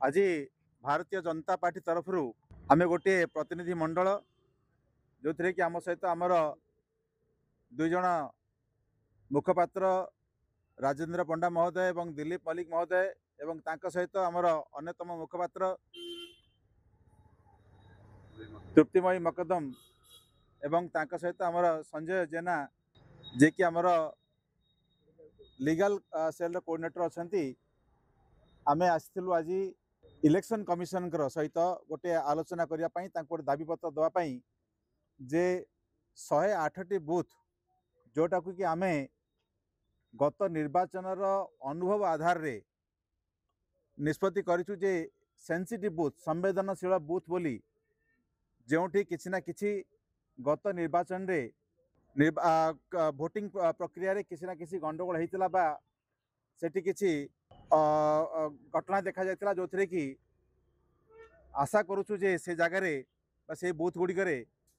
आज भारतीय जनता पार्टी तरफ आम गोटे प्रतिनिधि मंडल जो थे कि आम सहित आमर दुईज मुखपात्र राजेंद्र पंडा महोदय एवं दिलीप मल्लिक महोदय एवं तांका सहित आमर अन्यतम मुखपात्र तृप्तिमयी मकदम एवं तांका सहित आमर संजय जेना जे कि आमर लीगल सेल कोऑर्डिनेटर अच्छा आमे आसिलु आज इलेक्शन कमिशन सहित गोटे आलोचना करने गोटे दाबीपत्र देवाई जे 108टी बूथ जोटा कि आमे गत निर्वाचन अनुभव आधार रे निष्पत्ति करिछु जे सेंसिटिव बूथ संवेदनशील बूथ बोली जोठी किछि ना किछि गत निर्वाचन रे भोटिंग प्रक्रिया रे किछि ना किछि गंडगोल होइतिला बा सेठी किछि घटना देखा जाइतिला जो थे कि आशा करुछु जे से जगार से बूथ गुड़िक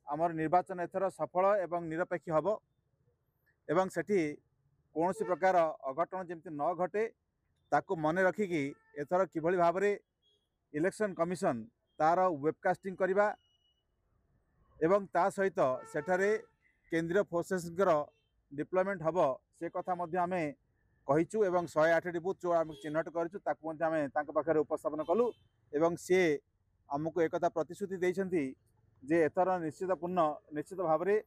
आमर निर्वाचन एथर सफल एवं निरपेक्ष हब एवं सेठी कौन सी प्रकार अघटन जमती न घटे ताकू मन रखिकी एथर किभली भाव में इलेक्शन कमिशन तार वेबकास्टिंग करवा एवं ता सहित सेठारे केंद्रीय फोर्सेस डिप्लॉयमेंट हब से कथा मध्य आमे कहीचु एवं 108टी बूथ जो आम चिन्हट करें उपस्थापन कलु एवं सी आमको एक प्रतिश्रुति देइछंती जे एथर निश्चित भाव में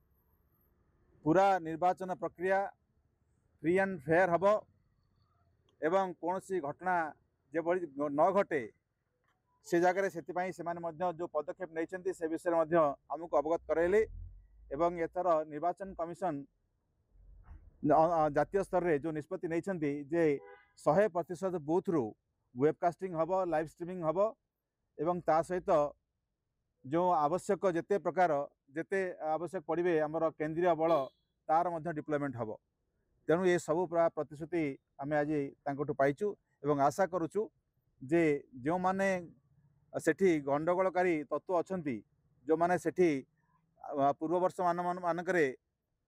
पूरा निर्वाचन प्रक्रिया फ्री एंड फेयर हब एवं कौन सी घटना जो न घटे से जगह से जो पदक्षेप नहीं से विषय में आमको अवगत कराइले एवं एथर निर्वाचन कमिशन जातीय स्तर रे जो निष्पत्ति नहीं जे 100% बूथ रु webcasting hub live streaming hub एवं ता सहित जो आवश्यक जेते प्रकार जेते आवश्यक पड़े आमर केंद्रीय बल तार मध्य डिप्लॉयमेंट हब तेणु ये सब प्रतिश्रुति आम आज पाइचु एवं आशा करुचु जे जो माने सेठी गंडगोलकारी तत्व अछंती जो माने सेठी पूर्व वर्ष मानकरे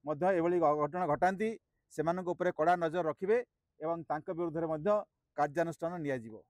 मध्य एभली घटना घटाती से कड़ा नजर रखिबे एवं तांका विरुद्ध कार्यानुष्ठान नियाजिबो।